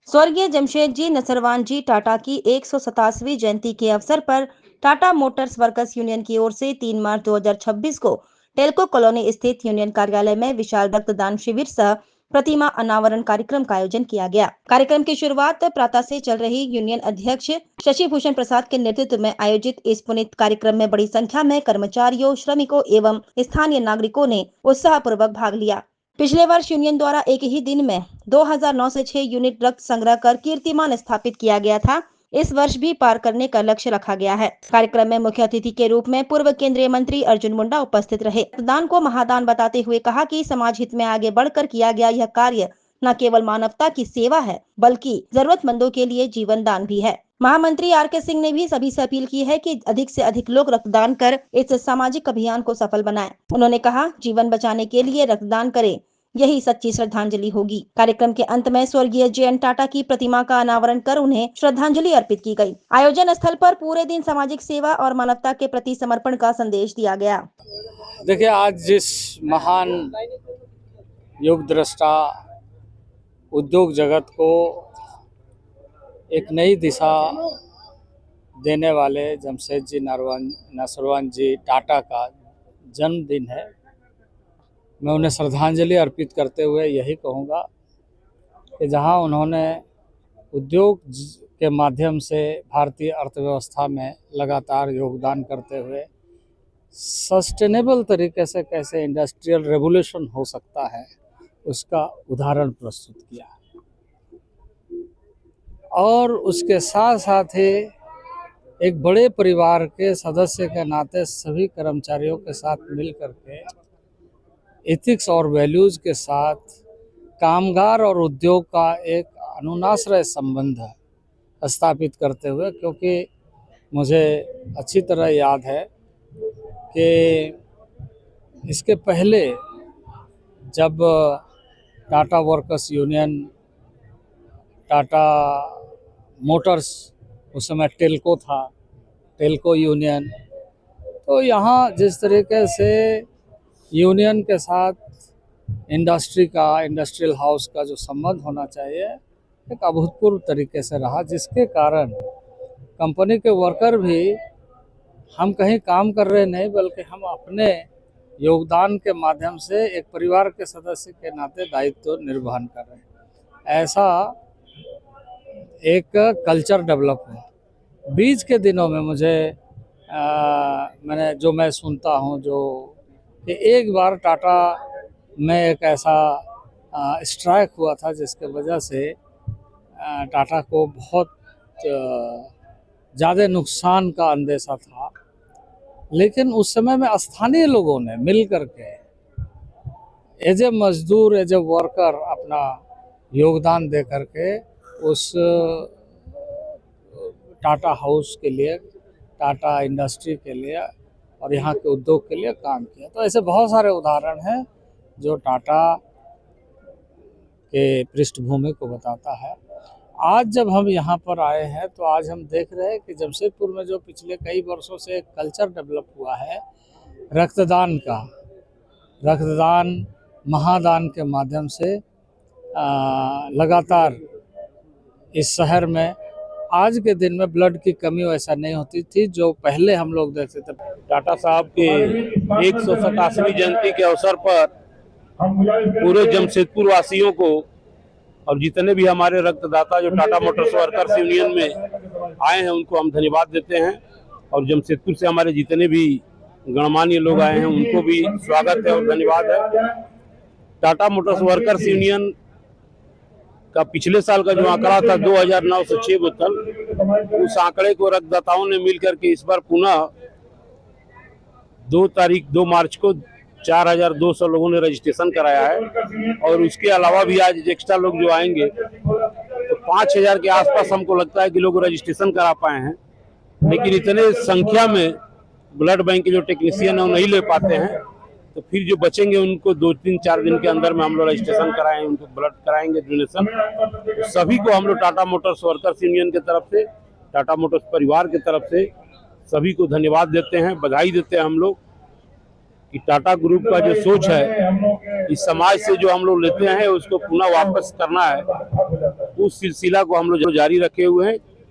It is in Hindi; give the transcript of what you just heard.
स्वर्गीय जमशेदजी नसरवानजी टाटा की 187वीं जयंती के अवसर पर टाटा मोटर्स वर्कर्स यूनियन की ओर से 3 मार्च 2026 को टेल्को कॉलोनी स्थित यूनियन कार्यालय में विशाल रक्तदान शिविर सह प्रतिमा अनावरण कार्यक्रम का आयोजन किया गया। कार्यक्रम की शुरुआत प्रातः से चल रही यूनियन अध्यक्ष शशि भूषण प्रसाद के नेतृत्व में आयोजित इस पुनीत कार्यक्रम में बड़ी संख्या में कर्मचारियों, श्रमिकों एवं स्थानीय नागरिकों ने उत्साहपूर्वक भाग लिया। पिछले वर्ष यूनियन द्वारा एक ही दिन में 2009 से 6 यूनिट रक्त संग्रह कर कीर्तिमान स्थापित किया गया था। इस वर्ष भी पार करने का लक्ष्य रखा गया है। कार्यक्रम में मुख्य अतिथि के रूप में पूर्व केंद्रीय मंत्री अर्जुन मुंडा उपस्थित रहे। रक्तदान को महादान बताते हुए कहा कि समाज हित में आगे बढ़कर किया गया यह कार्य न केवल मानवता की सेवा है, बल्कि जरूरतमंदों के लिए जीवन दान भी है। महामंत्री आर.के. सिंह ने भी सभी से अपील की है कि अधिक से अधिक लोग रक्तदान कर इस सामाजिक अभियान को सफल बनाएं। उन्होंने कहा, जीवन बचाने के लिए रक्तदान करें, यही सच्ची श्रद्धांजलि होगी। कार्यक्रम के अंत में स्वर्गीय जे.एन. टाटा की प्रतिमा का अनावरण कर उन्हें श्रद्धांजलि अर्पित की गई। आयोजन स्थल पर पूरे दिन सामाजिक सेवा और मानवता के प्रति समर्पण का संदेश दिया गया। देखिए, आज जिस महान युग दृष्टा उद्योग जगत को एक नई दिशा देने वाले जमशेदजी नसरवानजी टाटा का जन्मदिन है, मैं उन्हें श्रद्धांजलि अर्पित करते हुए यही कहूँगा कि जहां उन्होंने उद्योग के माध्यम से भारतीय अर्थव्यवस्था में लगातार योगदान करते हुए सस्टेनेबल तरीके से कैसे इंडस्ट्रियल रेवोल्यूशन हो सकता है, उसका उदाहरण प्रस्तुत किया और उसके साथ साथ ही एक बड़े परिवार के सदस्य के नाते सभी कर्मचारियों के साथ मिल करके एथिक्स और वैल्यूज़ के साथ कामगार और उद्योग का एक अनुनाश्रय संबंध स्थापित करते हुए, क्योंकि मुझे अच्छी तरह याद है कि इसके पहले जब Tata workers union, Tata Motors, उस समय टेल्को था, टेल्को यूनियन, तो यहाँ जिस तरीके से यूनियन के साथ इंडस्ट्री का, इंडस्ट्रियल हाउस का जो संबंध होना चाहिए, एक अभूतपूर्व तरीके से रहा, जिसके कारण कंपनी के वर्कर भी हम कहीं काम कर रहे नहीं, बल्कि हम अपने योगदान के माध्यम से एक परिवार के सदस्य के नाते दायित्व निर्वहन कर रहे हैं। ऐसा एक कल्चर डेवलप हुआ। बीच के दिनों में मुझे मैं सुनता हूँ जो कि एक बार टाटा में एक ऐसा स्ट्राइक हुआ था जिसके वजह से टाटा को बहुत ज़्यादा नुकसान का अंदेशा था, लेकिन उस समय में स्थानीय लोगों ने मिल करके एज ए मजदूर, एज ए वर्कर अपना योगदान दे करके उस टाटा हाउस के लिए, टाटा इंडस्ट्री के लिए और यहाँ के उद्योग के लिए काम किया। तो ऐसे बहुत सारे उदाहरण हैं जो टाटा के पृष्ठभूमि को बताता है। आज जब हम यहाँ पर आए हैं तो आज हम देख रहे हैं कि जमशेदपुर में जो पिछले कई वर्षों से एक कल्चर डेवलप हुआ है रक्तदान का, रक्तदान महादान के माध्यम से लगातार इस शहर में आज के दिन में ब्लड की कमी वैसा नहीं होती थी जो पहले हम लोग देखते थे। टाटा साहब के 187वीं जयंती के अवसर पर पूरे जमशेदपुर वासियों को और जितने भी हमारे रक्तदाता जो टाटा मोटर्स वर्कर्स यूनियन में आए हैं उनको हम धन्यवाद देते हैं, और जमशेदपुर से हमारे जितने भी गणमान्य लोग आए हैं उनको भी स्वागत है और धन्यवाद है। टाटा मोटर्स वर्कर्स यूनियन का पिछले साल का जो आंकड़ा था 2009 से 6 बोतल, उस आंकड़े को रक्तदाताओं ने मिलकर के इस बार पुनः 2 मार्च को 4200 लोगों ने रजिस्ट्रेशन कराया है, और उसके अलावा भी आज एक्स्ट्रा लोग जो आएंगे तो 5000 के आसपास हमको लगता है कि लोग रजिस्ट्रेशन करा पाए हैं। लेकिन इतने संख्या में ब्लड बैंक के जो टेक्नीशियन है वो नहीं ले पाते हैं, तो फिर जो बचेंगे उनको 2-3-4 दिन के अंदर में हम लोग रजिस्ट्रेशन कराएं, उनको ब्लड कराएंगे डोनेशन। तो सभी को हम लोग टाटा मोटर्स वर्कर्स यूनियन की तरफ से, टाटा मोटर्स परिवार की तरफ से सभी को धन्यवाद देते हैं, बधाई देते हैं हम लोग कि टाटा ग्रुप का जो सोच है इस समाज से जो हम लोग लेते हैं उसको पुनः वापस करना है। उस सिलसिला को हम लोग जारी रखे हुए हैं।